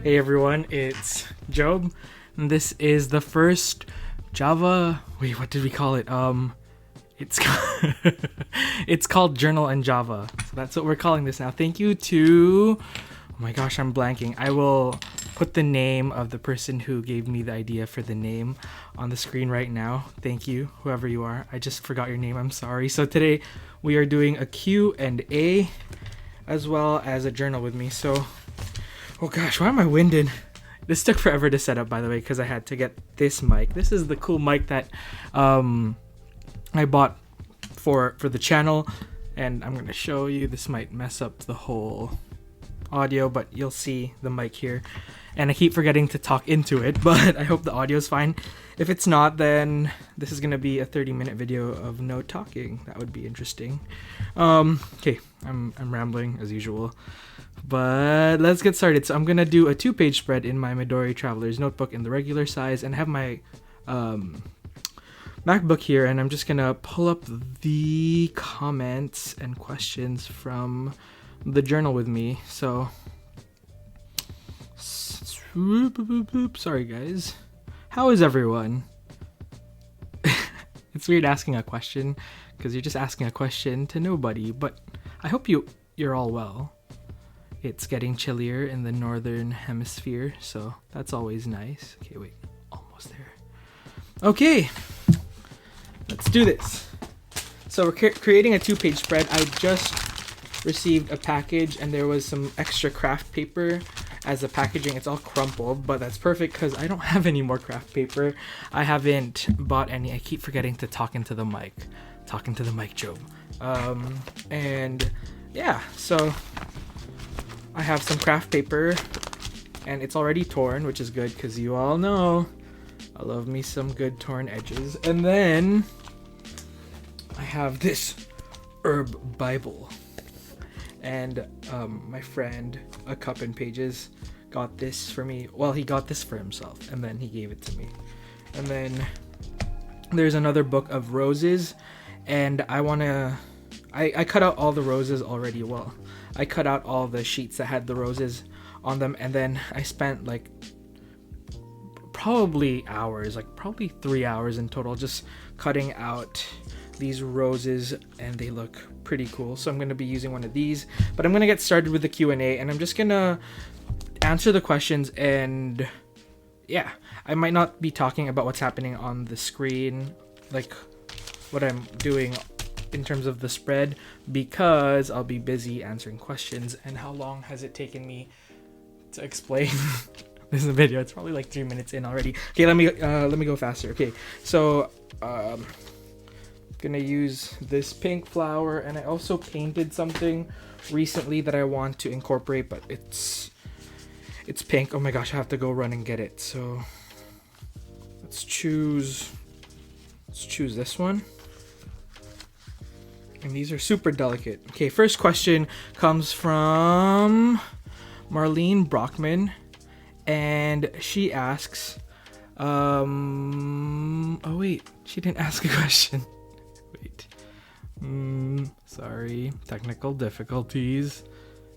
Hey everyone, it's Job. And this is the first Java. Wait, what did we call it? It's it's called Journal in Java. So that's what we're calling this now. Thank you to. Oh my gosh, I'm blanking. I will put the name of the person who gave me the idea for the name on the screen right now. Thank you, whoever you are. I just forgot your name. I'm sorry. So today we are doing a Q&A as well as a journal with me. So. Oh gosh, why am I winded? This took forever to set up, by the way, because I had to get this mic. This is the cool mic that I bought for the channel, and I'm gonna show you. This might mess up the whole audio, but you'll see the mic here. And I keep forgetting to talk into it, but I hope the audio is fine. If it's not, then this is gonna be a 30-minute video of no talking. That would be interesting. Okay, I'm rambling as usual. But let's get started. So I'm gonna do a 2-page spread in my Midori Traveler's notebook in the regular size, and have my MacBook here, and I'm just gonna pull up the comments and questions from the journal with me. So sorry guys, how is everyone? It's weird asking a question because you're just asking a question to nobody, but I hope you're all well. It's getting chillier in the northern hemisphere, so that's always nice. Okay, wait, almost there. Okay, let's do this. So we're creating a 2-page spread. I just received a package, and there was some extra craft paper as the packaging. It's all crumpled, but that's perfect because I don't have any more craft paper. I haven't bought any. I keep forgetting to talk into the mic. Talking to the mic, Job. And yeah, so I have some craft paper, and it's already torn, which is good because you all know I love me some good torn edges. And then I have this herb Bible, and my friend, A Cup and Pages, got this for me. Well, he got this for himself, and then he gave it to me. And then there's another book of roses, and I cut out all the roses already. Well, I cut out all the sheets that had the roses on them, and then I spent like probably 3 hours in total just cutting out these roses, and they look pretty cool. So I'm going to be using one of these, but I'm going to get started with the Q&A, and I'm just going to answer the questions. And yeah, I might not be talking about what's happening on the screen, like what I'm doing in terms of the spread, because I'll be busy answering questions. And how long has it taken me to explain this video? It's probably like 3 minutes in already. Okay, let me go faster. Okay, so gonna use this pink flower, and I also painted something recently that I want to incorporate, but it's pink. Oh my gosh, I have to go run and get it. So let's choose this one. And these are super delicate. Okay, first question comes from Marlene Brockman, and she asks, oh wait, she didn't ask a question. Wait, sorry, technical difficulties.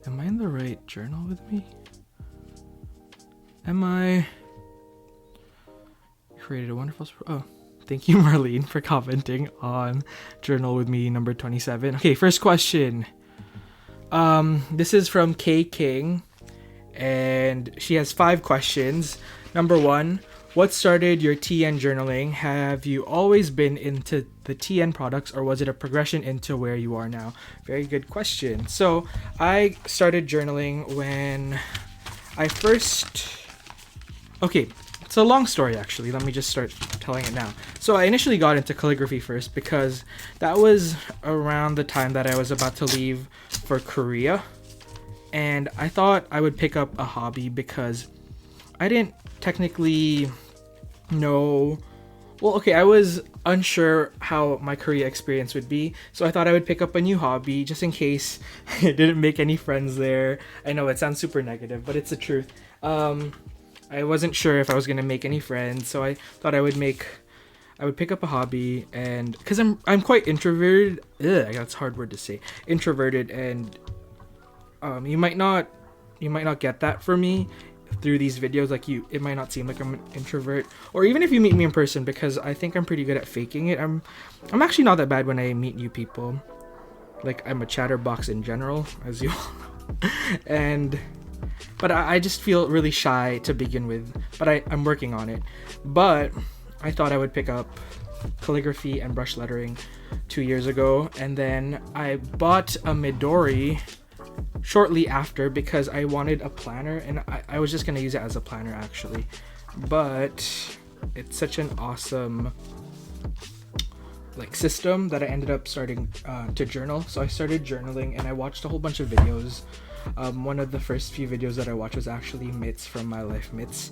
Am I in the right journal with me? Am I? Created a wonderful. Oh. Thank you, Marlene, for commenting on Journal with Me number 27. Okay, first question. This is from K King, and she has 5 questions. Number 1, what started your TN journaling? Have you always been into the TN products, or was it a progression into where you are now? Very good question. So I started journaling when I first... Okay, it's a long story, actually. Let me just start telling it now. So I initially got into calligraphy first because that was around the time that I was about to leave for Korea. And I thought I would pick up a hobby because I didn't technically know... Well, okay, I was unsure how my Korea experience would be. So I thought I would pick up a new hobby just in case I didn't make any friends there. I know it sounds super negative, but it's the truth. I wasn't sure if I was gonna make any friends, so I thought I would pick up a hobby, and because I'm quite introverted. That's a hard word to say. Introverted, and you might not get that from me. through these videos, like it might not seem like I'm an introvert, or even if you meet me in person, because I think I'm pretty good at faking it. I'm actually not that bad when I meet new people. Like, I'm a chatterbox in general, as you all know. But I just feel really shy to begin with, but I'm working on it. But I thought I would pick up calligraphy and brush lettering 2 years ago, and then I bought a Midori shortly after because I wanted a planner, and I was just gonna use it as a planner actually, but it's such an awesome like system that I ended up starting to journal. So I started journaling and I watched a whole bunch of videos. One of the first few videos that I watched was actually Mitz from My Life Mitz,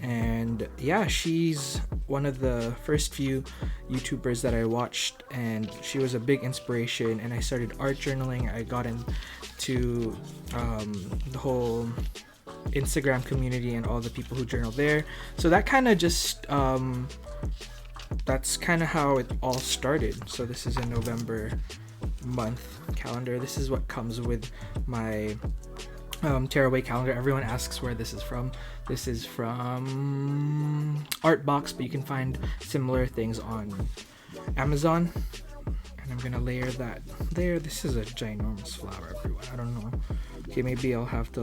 and yeah, she's one of the first few YouTubers that I watched, and she was a big inspiration. And I started art journaling. I got into the whole Instagram community and all the people who journal there. So that kind of just that's kind of how it all started. So this is a November month calendar. This is what comes with my tearaway calendar. Everyone asks where this is from. This is from Artbox, but you can find similar things on Amazon. And I'm gonna layer that there. This is a ginormous flower, everyone. I don't know. Okay, maybe I'll have to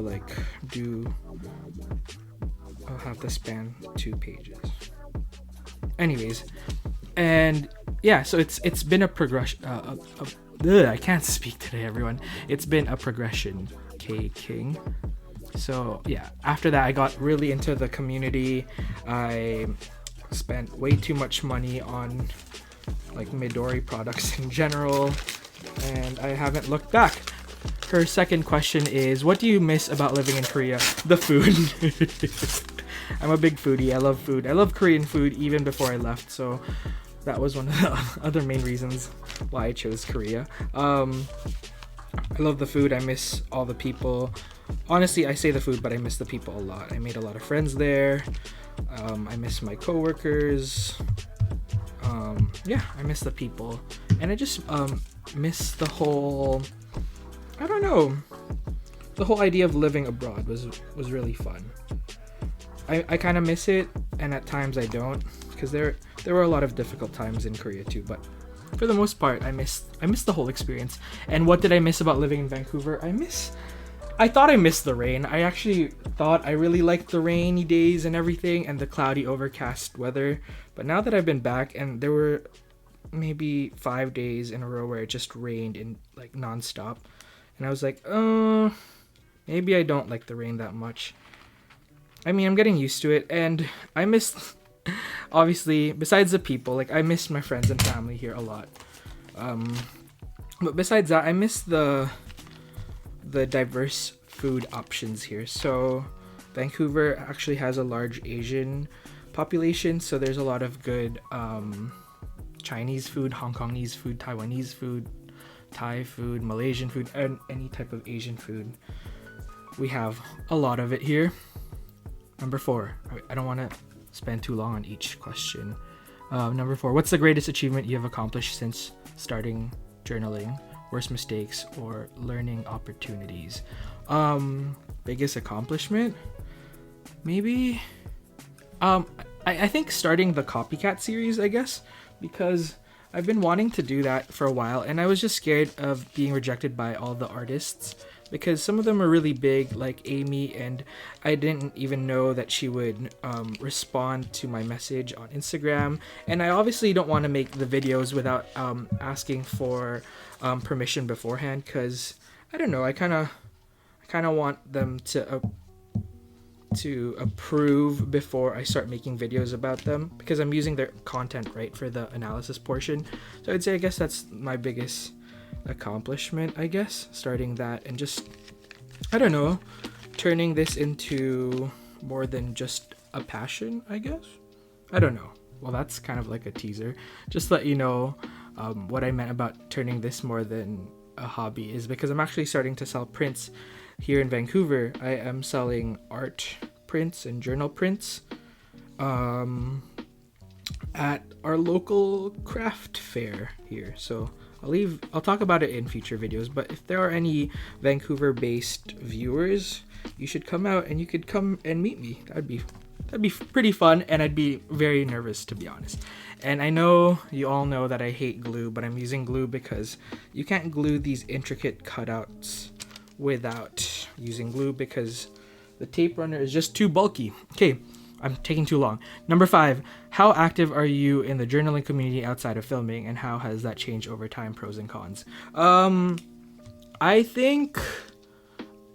I'll have to span 2 pages. Anyways, and yeah, so it's been a progression. I can't speak today, everyone. It's been a progression, King. So yeah, after that I got really into the community. I spent way too much money on like Midori products in general, and I haven't looked back. Her second question is, what do you miss about living in Korea? The food. I'm a big foodie. I love food. I love Korean food even before I left, so that was one of the other main reasons why I chose Korea. I love the food. I miss all the people. Honestly, I say the food, but I miss the people a lot. I made a lot of friends there. I miss my coworkers. Yeah, I miss the people. And I just miss the whole, I don't know, the whole idea of living abroad was really fun. I kind of miss it, and at times I don't, because there were a lot of difficult times in Korea too, but for the most part I miss the whole experience. And what did I miss about living in Vancouver? I thought I missed the rain. I actually thought I really liked the rainy days and everything, and the cloudy overcast weather, but now that I've been back, and there were maybe 5 days in a row where it just rained in like non-stop, and I was like, maybe I don't like the rain that much. I mean, I'm getting used to it, and I miss, obviously, besides the people, like I miss my friends and family here a lot. But besides that, I miss the diverse food options here. So Vancouver actually has a large Asian population, so there's a lot of good Chinese food, Hong Kongese food, Taiwanese food, Thai food, Malaysian food, and any type of Asian food. We have a lot of it here. Number 4. I don't want to spend too long on each question. Number 4. What's the greatest achievement you have accomplished since starting journaling? Worst mistakes or learning opportunities? Biggest accomplishment? Maybe? I think starting the copycat series, I guess, because I've been wanting to do that for a while, and I was just scared of being rejected by all the artists, because some of them are really big, like Amy, and I didn't even know that she would respond to my message on Instagram. And I obviously don't want to make the videos without asking for permission beforehand, because I don't know, I kind of want them to approve before I start making videos about them, because I'm using their content, right, for the analysis portion. So I'd say, I guess that's my biggest accomplishment, I guess, starting that, and just, I don't know, turning this into more than just a passion, I guess. I don't know. Well, that's kind of like a teaser. Just to let you know, what I meant about turning this more than a hobby is because I'm actually starting to sell prints here in Vancouver. I am selling art prints and journal prints at our local craft fair here. So I'll talk about it in future videos, but if there are any Vancouver-based viewers, you should come out and you could come and meet me. That'd be pretty fun, and I'd be very nervous, to be honest. And I know you all know that I hate glue, but I'm using glue because you can't glue these intricate cutouts without using glue because the tape runner is just too bulky. Okay, I'm taking too long. Number 5, how active are you in the journaling community outside of filming, and how has that changed over time, pros and cons? I think,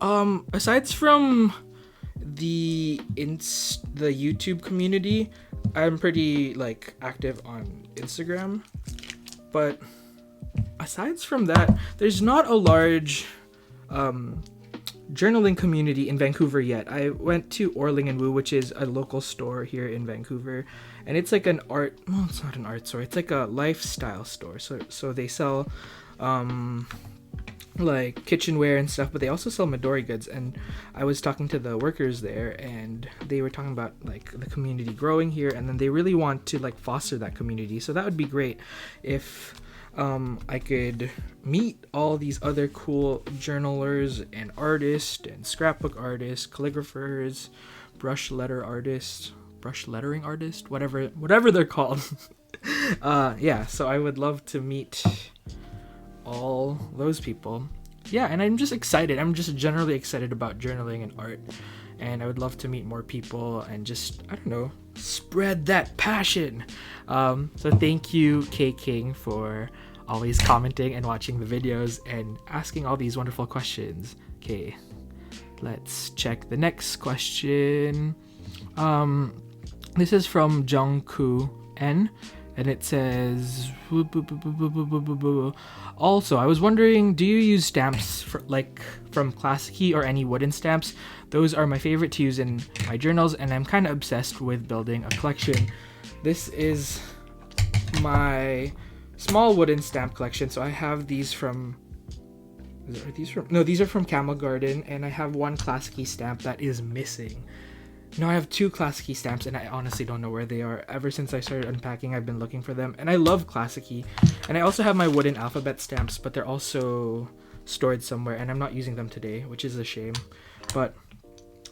aside from the YouTube community, I'm pretty like active on Instagram, but aside from that, there's not a large journaling community in Vancouver yet. I went to Orling and Woo, which is a local store here in Vancouver, and it's like an art, well, it's not an art store, it's like a lifestyle store. So they sell like kitchenware and stuff, but they also sell Midori goods. And I was talking to the workers there, and they were talking about like the community growing here, and then they really want to like foster that community. So that would be great if I could meet all these other cool journalers and artists and scrapbook artists, calligraphers, brush lettering artists, whatever they're called. Yeah, so I would love to meet all those people. Yeah, and I'm just excited. I'm just generally excited about journaling and art, and I would love to meet more people and just, I don't know, spread that passion. So thank you, K King, for always commenting and watching the videos and asking all these wonderful questions. Okay, let's check the next question. This is from Jungku N, and it says, also, I was wondering, do you use stamps from Classicy or any wooden stamps? Those are my favorite to use in my journals, and I'm kind of obsessed with building a collection. This is my small wooden stamp collection. So I have these from, these are from Camel Garden, and I have one Classicy stamp that is missing. No, I have 2 Classicy stamps, and I honestly don't know where they are. Ever since I started unpacking, I've been looking for them, and I love Classicy. And I also have my wooden alphabet stamps, but they're also stored somewhere, and I'm not using them today, which is a shame. But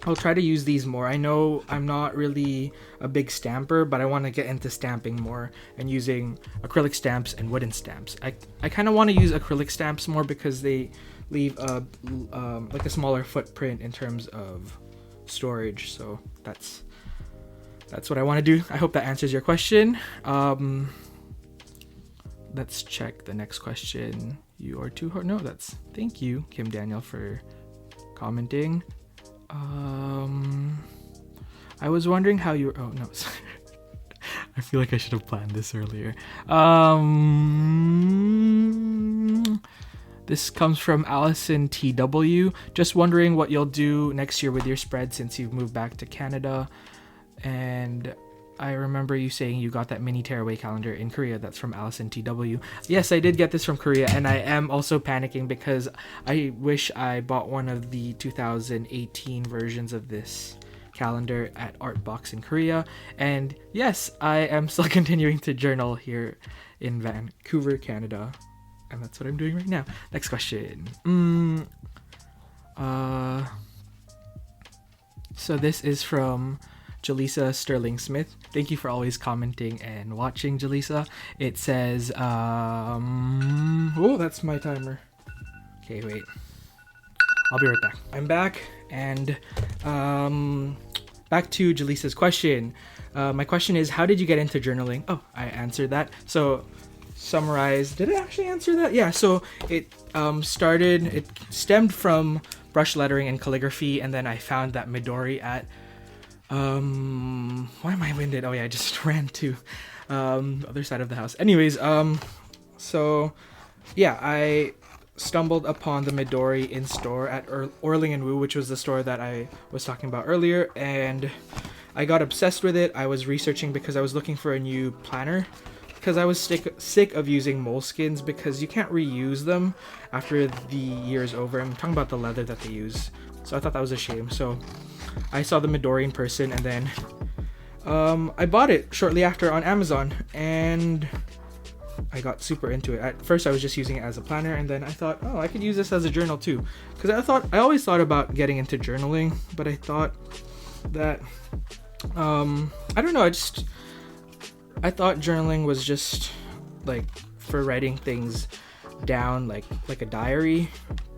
I'll try to use these more. I know I'm not really a big stamper, but I want to get into stamping more and using acrylic stamps and wooden stamps. I kind of want to use acrylic stamps more because they leave like a smaller footprint in terms of storage. So that's what I want to do. I hope that answers your question. Let's check the next question. You are too hard. No, thank you, Kim Daniel, for commenting. I was wondering how you. Oh no, sorry. I feel like I should have planned this earlier. This comes from Allison TW. Just wondering what you'll do next year with your spread since you've moved back to Canada. And I remember you saying you got that mini tearaway calendar in Korea. That's from Allison TW. Yes, I did get this from Korea, and I am also panicking because I wish I bought one of the 2018 versions of this calendar at Artbox in Korea. And yes, I am still continuing to journal here in Vancouver, Canada. And that's what I'm doing right now. Next question. So this is from Jaleesa Sterling Smith. Thank you for always commenting and watching, Jaleesa. It says, oh, that's my timer. Okay, wait. I'll be right back. I'm back, and back to Jaleesa's question. My question is, how did you get into journaling? Oh, I answered that. So summarize. Did I actually answer that? Yeah, so it stemmed from brush lettering and calligraphy, and then I found that Midori at why am I winded? Oh yeah, I just ran to the other side of the house. Anyways, so yeah, I stumbled upon the Midori in store at Orling and Woo, which was the store that I was talking about earlier, and I got obsessed with it. I was researching because I was looking for a new planner, because I was sick of using moleskins because you can't reuse them after the year is over. I'm talking about the leather that they use. So I thought that was a shame. So I saw the Midori in person, and then I bought it shortly after on Amazon. And I got super into it. At first I was just using it as a planner, and then I thought, oh, I could use this as a journal too, because I always thought about getting into journaling, but I thought that I don't know, I thought journaling was just like for writing things down, like a diary,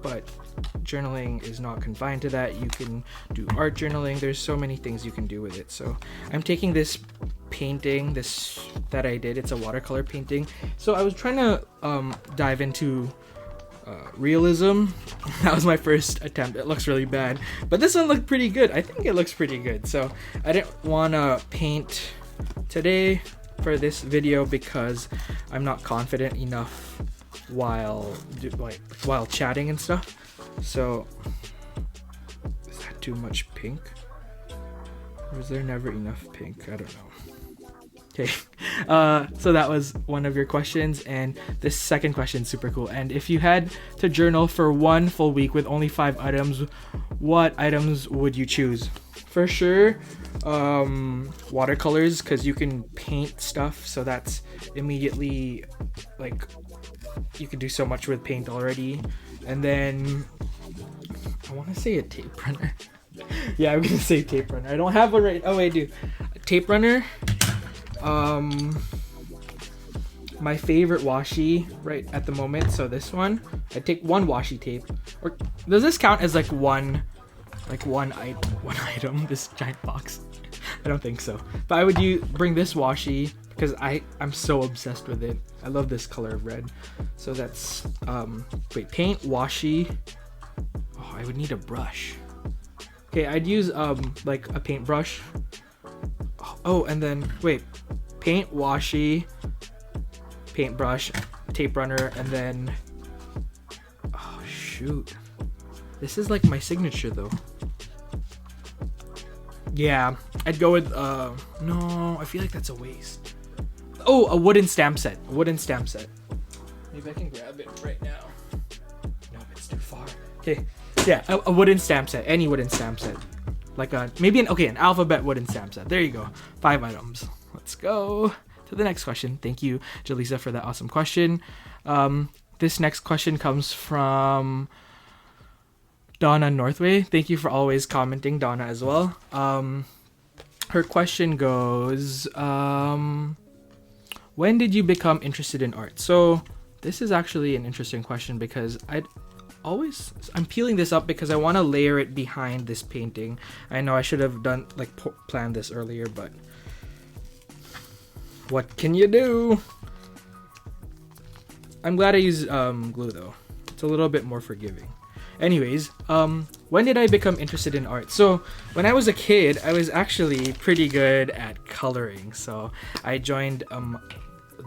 but journaling is not confined to that. You can do art journaling. There's so many things you can do with it. So I'm taking this painting that I did. It's a watercolor painting. So I was trying to dive into realism. That was my first attempt. It looks really bad, but this one looked pretty good. I think it looks pretty good. So I didn't want to paint today for this video because I'm not confident enough while chatting and stuff. So is that too much pink, or is there never enough pink? I don't know. Okay, so that was one of your questions, and this second question is super cool. And if you had to journal for one full week with only 5 items, what items would you choose? For sure, watercolors, because you can paint stuff, so that's immediately, like, you can do so much with paint already. And then I want to say a tape runner. Yeah, I'm gonna say tape runner. I don't have one right. Oh wait, I do. A tape runner. My favorite washi right at the moment. So this one, I take one washi tape. Or does this count as like one item? This giant box. I don't think so. But I would bring this washi because I'm so obsessed with it. I love this color of red. So that's paint, washi. Oh, I would need a brush. Okay, I'd use like a paintbrush. Oh, and then paint, washi, paintbrush, tape runner, and then oh shoot. This is like my signature though. Yeah, I'd go with no, I feel like that's a waste. Oh, a wooden stamp set. Maybe I can grab it right now. No, it's too far. Okay, yeah, a wooden stamp set. Any wooden stamp set. Like an alphabet wooden stamp set. There you go. 5 items. Let's go to the next question. Thank you, Jaleesa, for that awesome question. This next question comes from Donna Northway. Thank you for always commenting, Donna, as well. Her question goes, when did you become interested in art? So this is actually an interesting question because I'm peeling this up because I want to layer it behind this painting. I know I should have planned this earlier, but what can you do? I'm glad I used glue though. It's a little bit more forgiving. Anyways, when did I become interested in art? So when I was a kid, I was actually pretty good at coloring. So I joined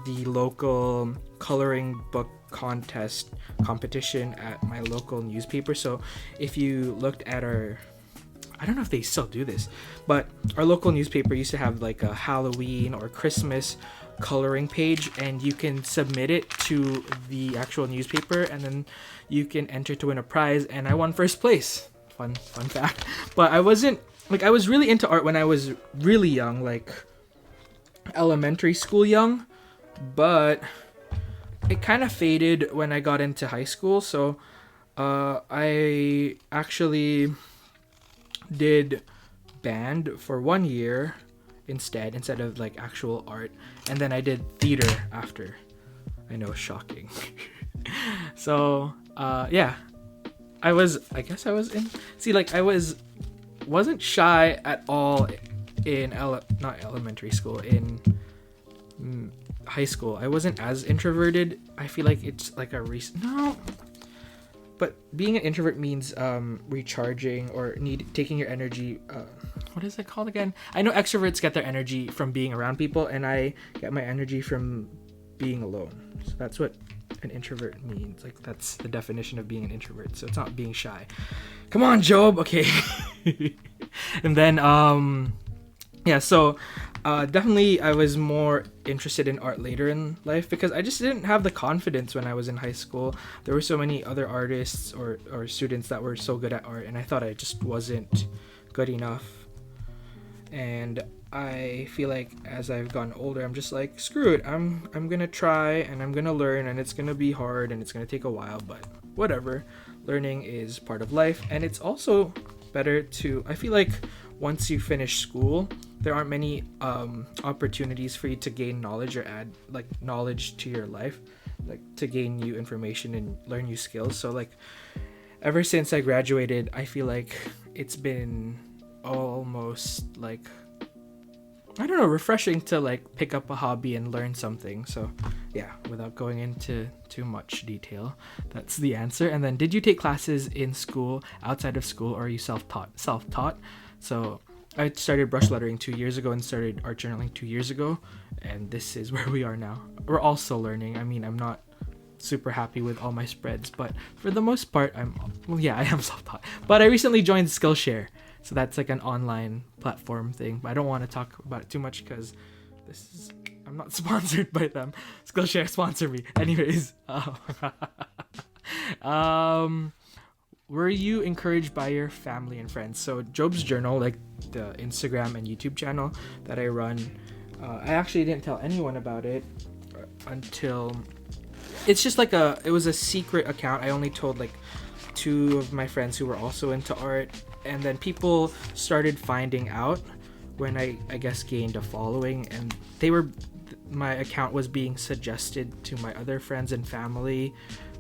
the local coloring book competition at my local newspaper. So if you looked at I don't know if they still do this, but our local newspaper used to have like a Halloween or Christmas coloring page, and you can submit it to the actual newspaper, and then you can enter to win a prize. And I won first place. Fun fact. But I was really into art when I was really young, like elementary school young, but it kind of faded when I got into high school. So I actually did band for 1 year instead of like actual art, and then I did theater after. I know, shocking. So yeah, I guess I was in, wasn't shy at all in not elementary school, in high school. I wasn't as introverted. I feel like it's like but being an introvert means recharging or taking your energy. What is it called again? I know extroverts get their energy from being around people, and I get my energy from being alone. So that's what an introvert means. Like, that's the definition of being an introvert. So it's not being shy. Come on, Job. Okay. And then yeah, so definitely I was more interested in art later in life because I just didn't have the confidence when I was in high school. There were so many other artists or students that were so good at art, and I thought I just wasn't good enough. And I feel like as I've gotten older, I'm just like, screw it. I'm gonna try and I'm gonna learn, and it's gonna be hard and it's gonna take a while, but whatever. Learning is part of life, and it's also better to. I feel like once you finish school, there aren't many opportunities for you to gain knowledge or add like knowledge to your life, like to gain new information and learn new skills. So like, ever since I graduated, I feel like it's been almost like, I don't know, refreshing to like pick up a hobby and learn something. So yeah, without going into too much detail, that's the answer. And then, did you take classes in school, outside of school, or are you self-taught? So I started brush lettering 2 years ago and started art journaling 2 years ago, and this is where we are now. We're also learning. I mean, I'm not super happy with all my spreads, but for the most part, I am self-taught. But I recently joined Skillshare. So that's like an online platform thing, but I don't want to talk about it too much because I'm not sponsored by them. Skillshare sponsor me. Anyways, were you encouraged by your family and friends? So Job's Journal, like the Instagram and YouTube channel that I run, I actually didn't tell anyone about it until it's just like it was a secret account. I only told like 2 of my friends who were also into art, and then people started finding out when I guess gained a following, and my account was being suggested to my other friends and family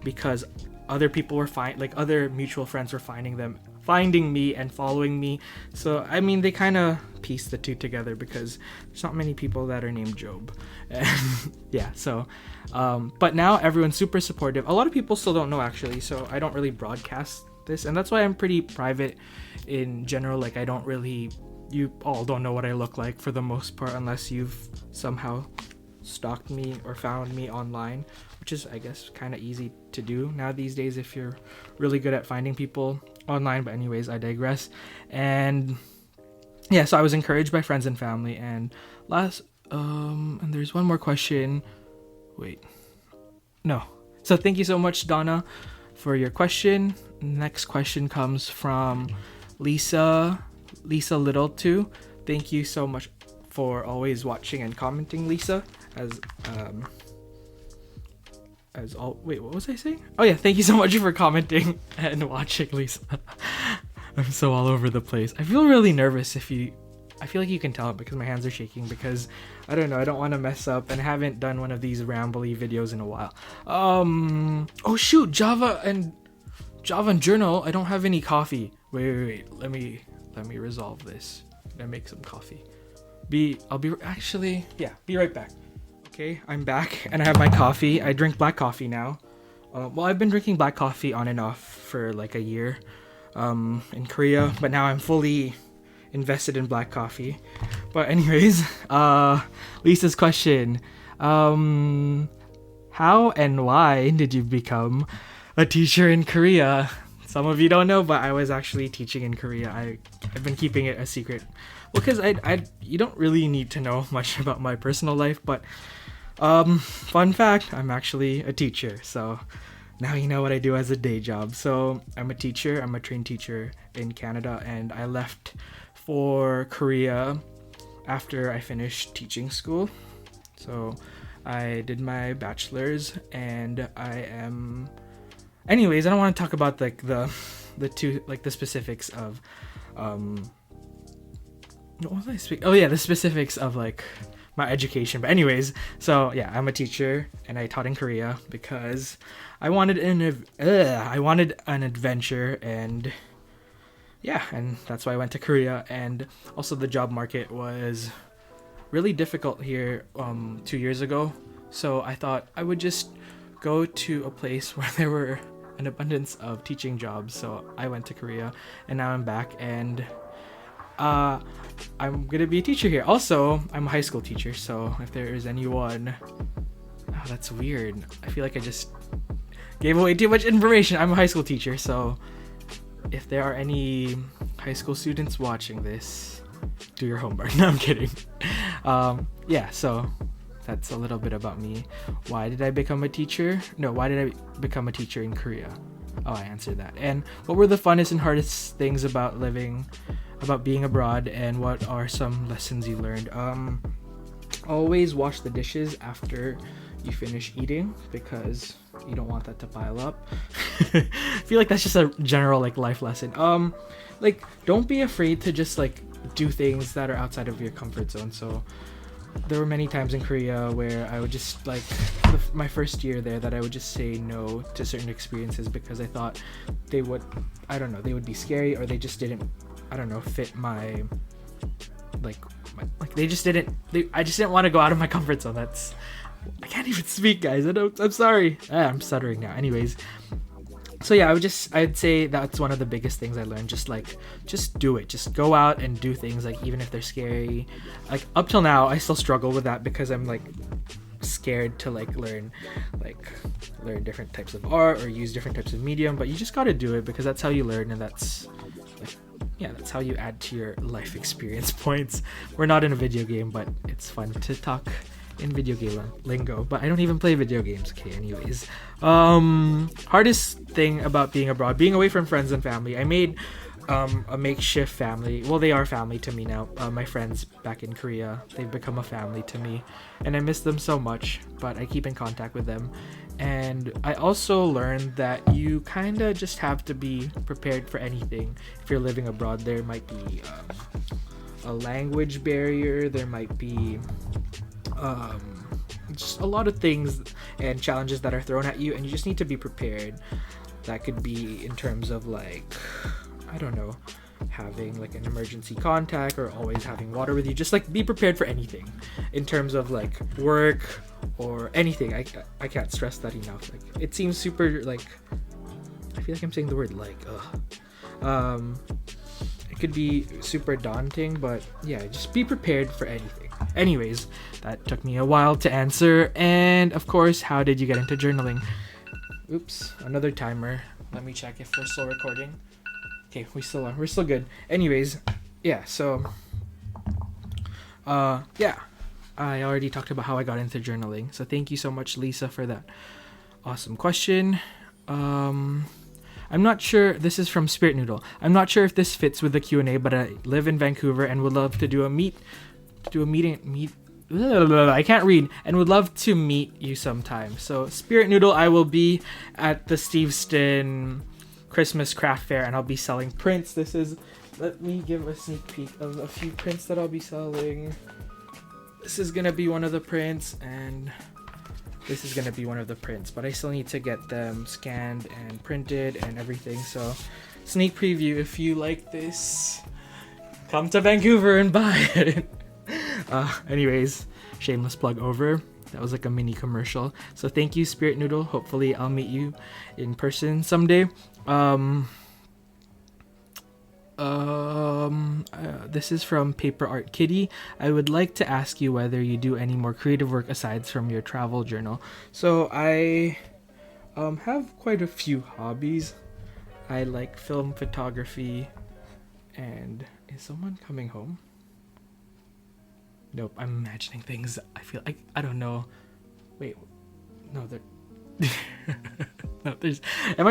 because other people were other mutual friends were finding me and following me. So I mean, they kind of pieced the 2 together because there's not many people that are named Job. And yeah, so but now everyone's super supportive. A lot of people still don't know actually, so I don't really broadcast this, and that's why I'm pretty private in general. Like, you all don't know what I look like for the most part, unless you've somehow stalked me or found me online, which is, I guess, kind of easy to do now these days if you're really good at finding people online. But anyways, I digress. And yeah, so I was encouraged by friends and family. And and there's one more question. So thank you so much, Donna, for your question. Next question comes from Lisa Little too. Thank you so much for always watching and commenting, Lisa. What was I saying? Oh yeah, thank you so much for commenting and watching, Lisa. I'm so all over the place. I feel really nervous. I feel like you can tell because my hands are shaking because I don't know, I don't want to mess up, and I haven't done one of these rambly videos in a while. Oh shoot, Java and Journal. I don't have any coffee. Wait. Let me resolve this. I make some coffee. Be right back. Okay, I'm back and I have my coffee. I drink black coffee now. I've been drinking black coffee on and off for like a year in Korea, but now I'm fully invested in black coffee. But anyways, Lisa's question. How and why did you become a teacher in Korea? Some of you don't know, but I was actually teaching in Korea. I've been keeping it a secret. Well, because you don't really need to know much about my personal life, but fun fact, I'm actually a teacher. So now you know what I do as a day job. So I'm a teacher. I'm a trained teacher in Canada, and I left for Korea after I finished teaching school. So I did my bachelor's, and anyways, I don't want to talk about like the specifics of what was I speaking? Oh yeah, the specifics of like my education. But anyways, so yeah, I'm a teacher and I taught in Korea because I wanted an adventure, and yeah, and that's why I went to Korea. And also the job market was really difficult here 2 years ago, so I thought I would just go to a place where there were an abundance of teaching jobs. So I went to Korea, and now I'm back, and I'm gonna be a teacher here. Also, I'm a high school teacher, so if there is anyone... Oh, that's weird. I feel like I just gave away too much information. I'm a high school teacher, so if there are any high school students watching this, do your homework. No, I'm kidding. Yeah, so that's a little bit about me. Why did I become a teacher? No, why did I become a teacher in Korea? Oh, I answered that. And what were the funnest and hardest things about living about being abroad and what are some lessons you learned. Always wash the dishes after you finish eating because you don't want that to pile up. I feel like that's just a general like life lesson. Like don't be afraid to just like do things that are outside of your comfort zone. So there were many times in Korea where I would just like my first year there that I would just say no to certain experiences because I thought they would, I don't know, they would be scary or they just didn't, I don't know, fit my I just didn't want to go out of my comfort zone. I can't even speak, guys. I'm sorry. I'm stuttering now. Anyways, so yeah, I'd say that's one of the biggest things I learned. Just do it. Just go out and do things, like even if they're scary. Like up till now, I still struggle with that because I'm like scared to learn different types of art or use different types of medium. But you just gotta do it because that's how you learn, and that's how you add to your life experience points. We're not in a video game, but it's fun to talk in video game lingo, but I don't even play video games. Okay, anyways, hardest thing about being abroad, being away from friends and family. I made a makeshift family. Well, they are family to me now. My friends back in Korea, they've become a family to me, and I miss them so much, but I keep in contact with them. And I also learned that you kind of just have to be prepared for anything. If you're living abroad, there might be a language barrier, there might be just a lot of things and challenges that are thrown at you, and you just need to be prepared. That could be in terms of like, I don't know, having like an emergency contact or always having water with you. Just like be prepared for anything in terms of like work or anything. I can't stress that enough. Like it seems super like, I feel like I'm saying the word like, it could be super daunting, but yeah, just be prepared for anything. Anyways, that took me a while to answer. And of course, how did you get into journaling? Oops, another timer. Let me check if we're still recording. Okay, we're still good. Anyways, yeah, so yeah, I already talked about how I got into journaling. So thank you so much, Lisa, for that awesome question. I'm not sure, this is from Spirit Noodle. I'm not sure if this fits with the Q&A, but I live in Vancouver and would love to do a meeting. I can't read, and would love to meet you sometime. So Spirit Noodle, I will be at the Steveston Christmas craft fair, and I'll be selling prints. Let me give a sneak peek of a few prints that I'll be selling. This is gonna be one of the prints, and this is gonna be one of the prints, but I still need to get them scanned and printed and everything. So sneak preview, if you like this, come to Vancouver and buy it. Anyways, shameless plug over. That was like a mini commercial. So thank you, Spirit Noodle. Hopefully I'll meet you in person someday. This is from Paper Art Kitty. I would like to ask you whether you do any more creative work aside from your travel journal. So I have quite a few hobbies. I like film photography, and is someone coming home? Nope, I'm imagining things. I don't know. Wait, no, they're no,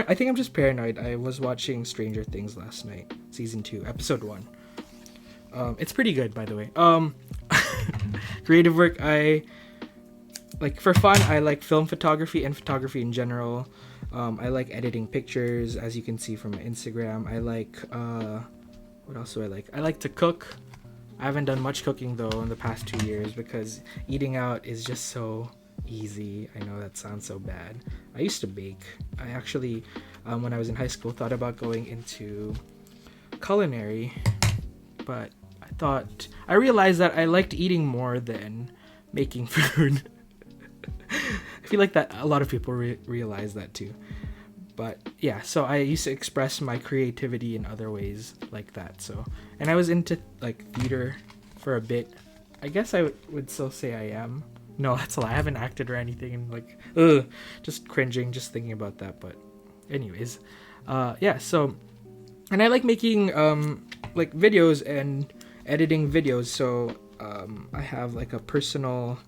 I think I'm just paranoid. I was watching Stranger Things last night, season 2, episode 1. It's pretty good, by the way. Creative work, I like for fun. I like film photography and photography in general. I like editing pictures, as you can see from my Instagram. I like what else do I like? I like to cook. I haven't done much cooking though in the past 2 years because eating out is just so easy. I know that sounds so bad. I used to bake. I actually, when I was in high school, thought about going into culinary, but I realized that I liked eating more than making food. I feel like that a lot of people realize that too. But yeah, so I used to express my creativity in other ways like that. So, and I was into like theater for a bit. I guess I would still say I am. No, that's a lie. I haven't acted or anything, and like, just cringing just thinking about that. But anyways, yeah. So, and I like making like videos and editing videos. So I have like a personal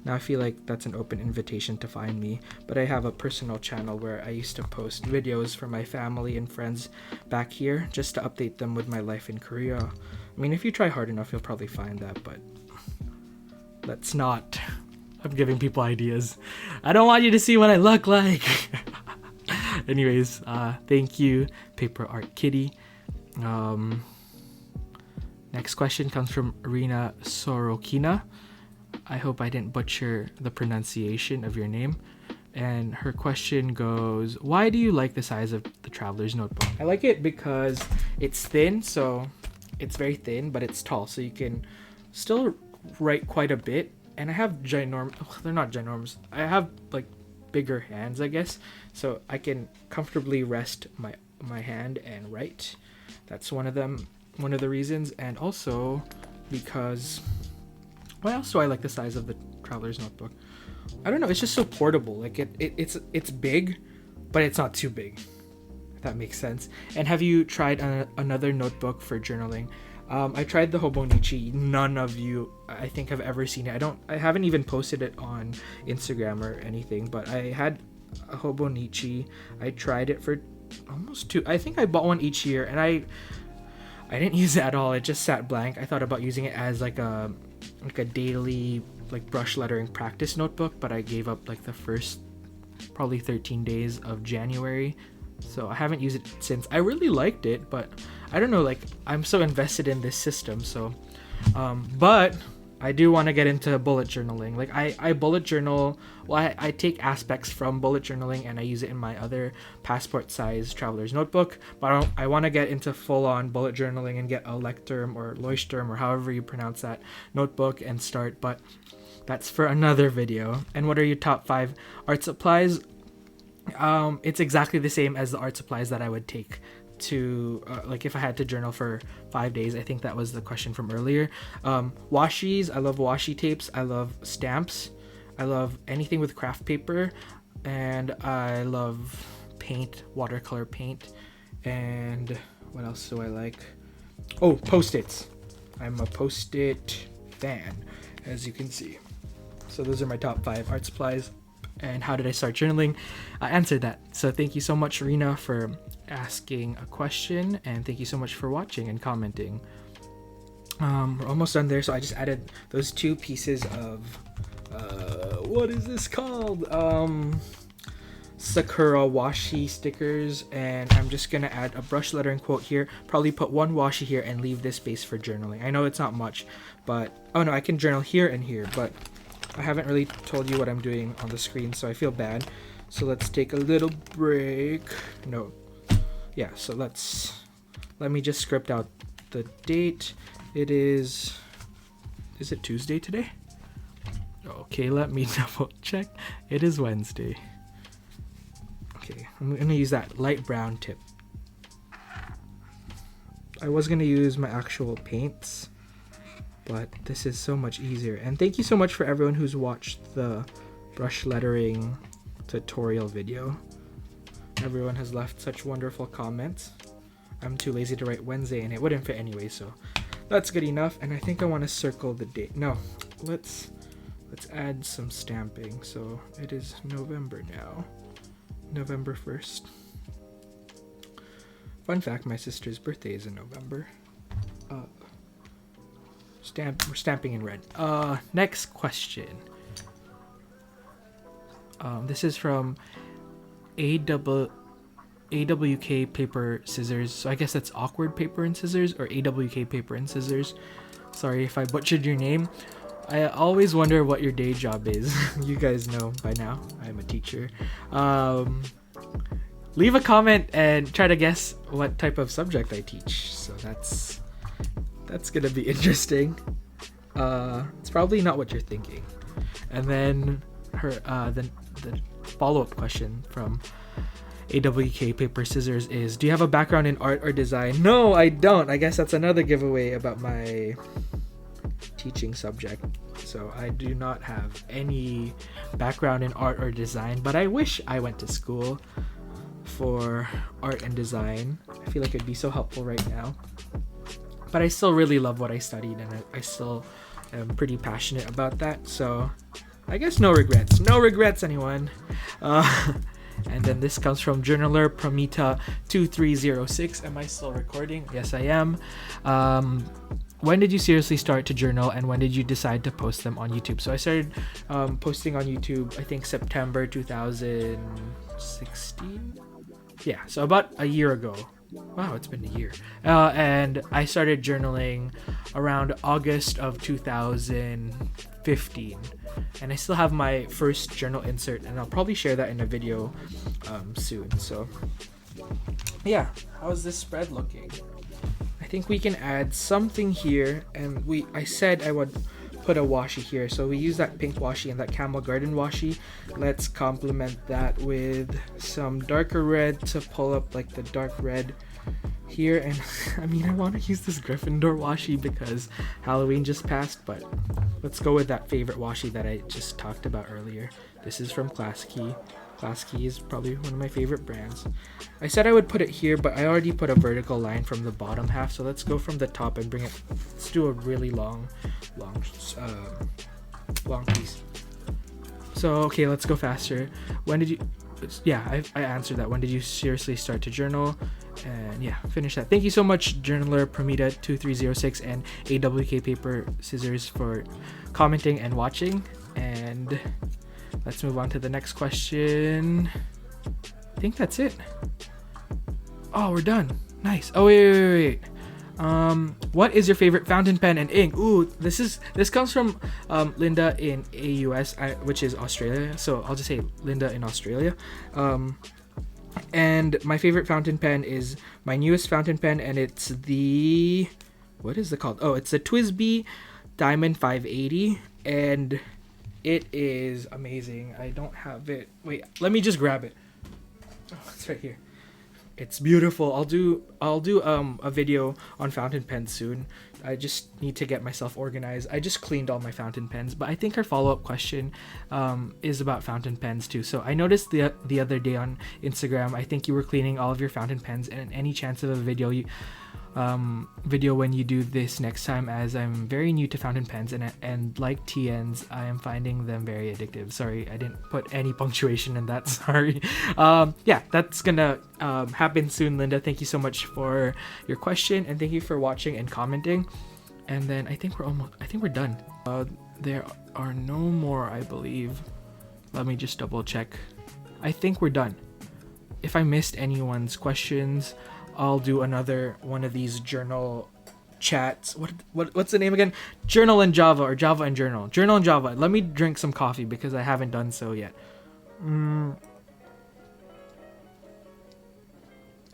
Now I feel like that's an open invitation to find me, but I have a personal channel where I used to post videos for my family and friends back here just to update them with my life in Korea. I mean, if you try hard enough, you'll probably find that, but that's not... I'm giving people ideas. I don't want you to see what I look like. Anyways, thank you, Paper Art Kitty. Next question comes from Irina Sorokina. I hope I didn't butcher the pronunciation of your name. And her question goes, why do you like the size of the traveler's notebook? I like it because it's thin, so it's very thin, but it's tall, so you can still write quite a bit. And I have they're not ginormous. I have like bigger hands, I guess, so I can comfortably rest my hand and write. That's one of the reasons. And also because, why else do I like the size of the traveler's notebook? I don't know, it's just so portable. Like it's big, but it's not too big, if that makes sense. And have you tried another notebook for journaling? I tried the Hobonichi. None of you, I think, have ever seen it. I haven't even posted it on Instagram or anything, but I had a Hobonichi. I tried it for almost 2. I think I bought one each year, and I didn't use it at all. It just sat blank. I thought about using it as like a daily like brush lettering practice notebook, but I gave up like the first probably 13 days of January. So I haven't used it since. I really liked it, but I don't know, like I'm so invested in this system. So but I do want to get into bullet journaling. Like I bullet journal. Well, I take aspects from bullet journaling and I use it in my other passport size traveler's notebook, but I want to get into full-on bullet journaling and get a Lecterm or Leuchtturm or however you pronounce that notebook and start. But that's for another video. And what are your top 5 art supplies? It's exactly the same as the art supplies that I would take to like if I had to journal for 5 days. I think that was the question from earlier. Washi's, I love washi tapes, I love stamps, I love anything with craft paper, and I love paint, watercolor paint. And what else do I like? Oh, post-its. I'm a post-it fan, as you can see. So those are my top 5 art supplies. And how did I start journaling? I answered that. So thank you so much, Rena, for asking a question, and thank you so much for watching and commenting. We're almost done there, so I just added those 2 pieces of what is this called? Sakura washi stickers, and I'm just gonna add a brush lettering quote here, probably put 1 washi here and leave this space for journaling. I know it's not much, but oh no, I can journal here and here, but I haven't really told you what I'm doing on the screen, so I feel bad. So let's take a little break. No. Yeah, so let me just script out the date. It is it Tuesday today? Okay, let me double check. It is Wednesday. Okay, I'm gonna use that light brown tip. I was gonna use my actual paints, but this is so much easier. And thank you so much for everyone who's watched the brush lettering tutorial video. Everyone has left such wonderful comments. I'm too lazy to write Wednesday and it wouldn't fit anyway, so that's good enough. And I think I want to circle the date. No, let's add some stamping. So it is November now. November 1st. Fun fact, my sister's birthday is in November. We're stamping in red. Next question. This is from AWK Paper Scissors. So I guess that's Awkward Paper and Scissors or AWK Paper and Scissors. Sorry if I butchered your name. I always wonder what your day job is. You guys know by now. I'm a teacher. Leave a comment and try to guess what type of subject I teach. So that's gonna be interesting. It's probably not what you're thinking. And then the follow-up question from AWK Paper Scissors is, do you have a background in art or design? No, I don't. I guess that's another giveaway about my teaching subject. So I do not have any background in art or design, but I wish I went to school for art and design. I feel like it'd be so helpful right now. But I still really love what I studied, and I still am pretty passionate about that. So I guess no regrets. No regrets, anyone. And then this comes from journaler Pramita 2306. Am I still recording? Yes, I am. When did you seriously start to journal, and when did you decide to post them on YouTube? So I started posting on YouTube, I think September 2016. Yeah, so about a year ago. Wow, it's been a year. And I started journaling around August of 2015. And I still have my first journal insert, and I'll probably share that in a video soon. So yeah, how's this spread looking? I think we can add something here, and I said I would put a washi here, so we use that pink washi and that Camel Garden washi. Let's complement that with some darker red to pull up like the dark red here. And I mean, I want to use this Gryffindor washi because Halloween just passed, but let's go with that favorite washi that I just talked about earlier. This is from Klasky. Klasky is probably one of my favorite brands. I said I would put it here, but I already put a vertical line from the bottom half, so let's go from the top and bring it. Let's do a really long piece. So okay, let's go faster. When did you? Yeah, I answered that. When did you seriously start to journal? And yeah, finish that. Thank you so much, journaler Pramita 2306 and AWK Paper Scissors, for commenting and watching. And let's move on to the next question. I think that's it. Oh, we're done. Nice. Oh, wait. What is your favorite fountain pen and ink? Ooh, this comes from Linda in AUS, which is Australia. So I'll just say Linda in Australia. And my favorite fountain pen is my newest fountain pen, and it's the, what is it called? Oh, it's the TWSBI Diamond 580, and it is amazing. I don't have it. Wait, let me just grab it. Oh, it's right here. It's beautiful. I'll do a video on fountain pens soon. I just need to get myself organized. I just cleaned all my fountain pens, but I think our follow-up question is about fountain pens too. So I noticed the other day on Instagram, I think you were cleaning all of your fountain pens, and any chance of a video when you do this next time, as I'm very new to fountain pens, and like TNs, I am finding them very addictive. Sorry, I didn't put any punctuation in that. Sorry. Yeah, that's gonna happen soon, Linda. Thank you so much for your question, and thank you for watching and commenting. And then I think we're done. There are no more, I believe. Let me just double check. I think we're done. If I missed anyone's questions, I'll do another one of these journal chats. What's the name again? Journal and Java, or Java and Journal. Journal and Java. Let me drink some coffee because I haven't done so yet.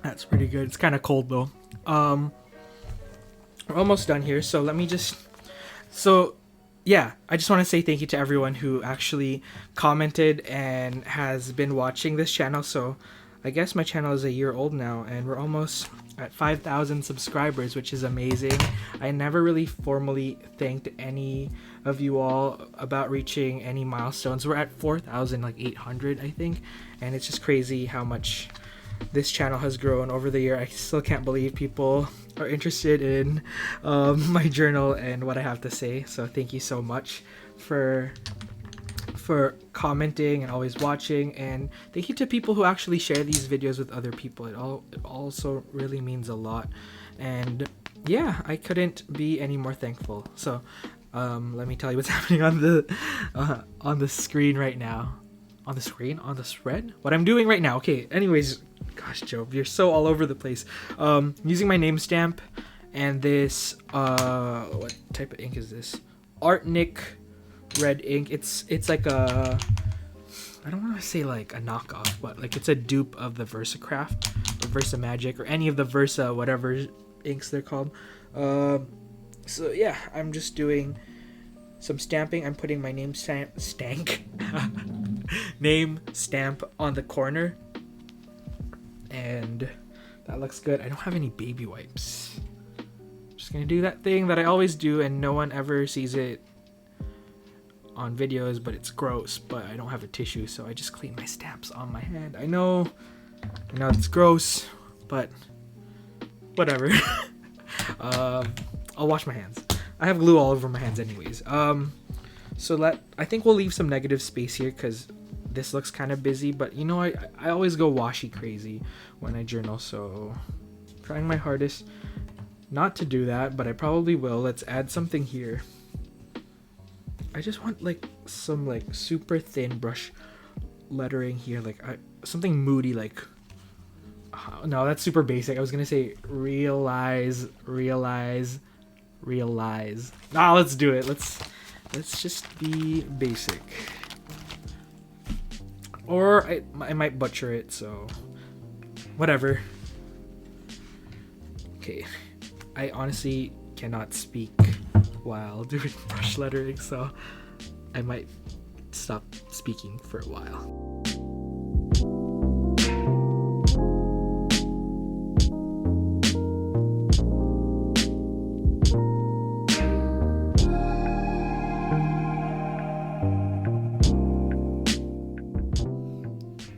That's pretty good. It's kind of cold though. We're almost done here, so let me just... So yeah, I just want to say thank you to everyone who actually commented and has been watching this channel. So I guess my channel is a year old now, and we're almost at 5,000 subscribers, which is amazing. I never really formally thanked any of you all about reaching any milestones. We're at 4,800, I think, and it's just crazy how much this channel has grown over the year. I still can't believe people are interested in my journal and what I have to say. So thank you so much for commenting and always watching, and thank you to people who actually share these videos with other people. It also really means a lot, and yeah, I couldn't be any more thankful. So let me tell you what's happening on the screen right now. On the screen? On the spread? What I'm doing right now. Okay, anyways, gosh, Joe, you're so all over the place. Using my name stamp and this what type of ink is this? Artnik red ink. It's like a, I don't want to say like a knockoff, but like it's a dupe of the VersaCraft or Versa Magic or any of the Versa whatever inks they're called. So yeah, I'm just doing some stamping. I'm putting my name stamp name stamp on the corner, and that looks good. I don't have any baby wipes. I'm just gonna do that thing that I always do, and no one ever sees it on videos, but it's gross. But I don't have a tissue, so I just clean my stamps on my hand. I know it's gross, but whatever. I'll wash my hands. I have glue all over my hands anyways. So I think we'll leave some negative space here because this looks kind of busy, but you know, I always go washy crazy when I journal, so trying my hardest not to do that, but I probably will. Let's add something here. I just want like some like super thin brush lettering here, like something moody, like no, that's super basic. I was gonna say realize. Let's do it. Let's just be basic, or I might butcher it, so whatever. Okay, I honestly cannot speak while doing brush lettering, so I might stop speaking for a while.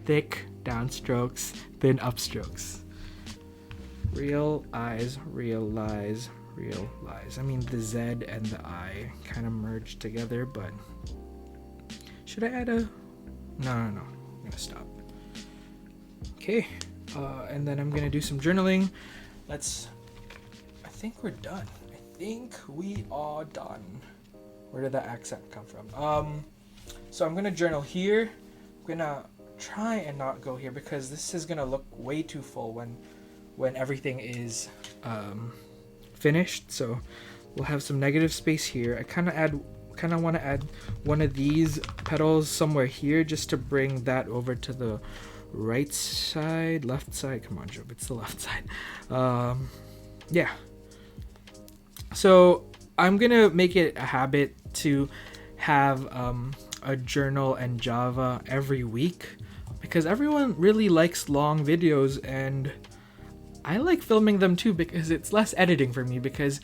Thick downstrokes, thin upstrokes. Realize. I mean, the Z and the I kind of merge together, but should I add a... No. I'm gonna stop. Okay, and then I'm gonna do some journaling. I think we're done. I think we are done. Where did that accent come from? So I'm gonna journal here. I'm gonna try and not go here because this is gonna look way too full when everything is finished. So we'll have some negative space here. I kind of want to add one of these petals somewhere here just to bring that over to the right side, left side. Come on, Job, it's the left side. Yeah. So I'm gonna make it a habit to have a journal and Java every week because everyone really likes long videos, and I like filming them too because it's less editing for me, because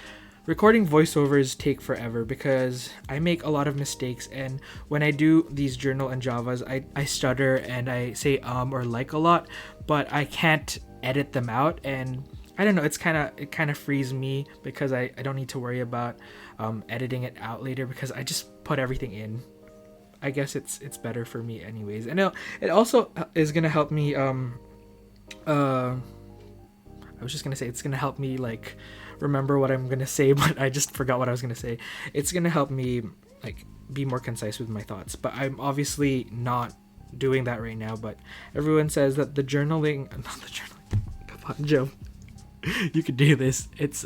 recording voiceovers take forever because I make a lot of mistakes, and when I do these journal and Javas, I stutter and I say or like a lot, but I can't edit them out, and I don't know, it kind of frees me because I don't need to worry about editing it out later because I just put everything in. I guess it's better for me anyways, and it also is gonna help me I was just gonna say it's gonna help me like remember what I'm gonna say, but I just forgot what I was gonna say. It's gonna help me like be more concise with my thoughts, but I'm obviously not doing that right now. But everyone says that the journaling, not the journaling, come on, Joe, you could do this. It's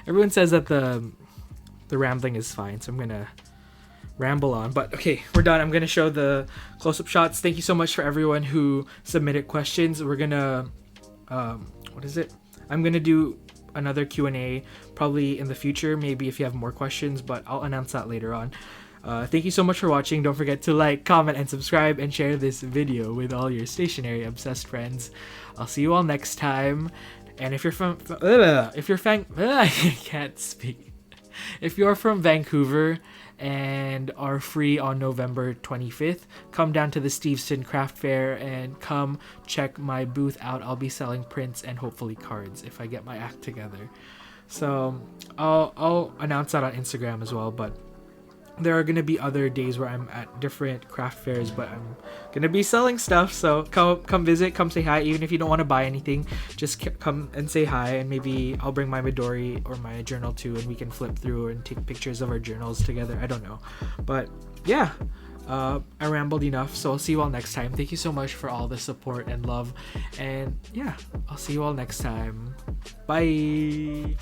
everyone says that the rambling is fine, so I'm gonna ramble on. But okay, we're done. I'm gonna show the close-up shots. Thank you so much for everyone who submitted questions. We're gonna what is it? I'm gonna do another Q&A probably in the future, maybe if you have more questions, but I'll announce that later on. Thank you so much for watching. Don't forget to like, comment, and subscribe, and share this video with all your stationery obsessed friends. I'll see you all next time. And if you're I can't speak. If you're from Vancouver and are free on November 25th, come down to the Steveston Craft Fair and come check my booth out. I'll be selling prints and hopefully cards if I get my act together. So I'll announce that on Instagram as well, but there are going to be other days where I'm at different craft fairs, but I'm going to be selling stuff. So come visit, come say hi. Even if you don't want to buy anything, just come and say hi, and maybe I'll bring my Midori or my journal too, and we can flip through and take pictures of our journals together. I don't know. But yeah, I rambled enough. So I'll see you all next time. Thank you so much for all the support and love. And yeah, I'll see you all next time. Bye.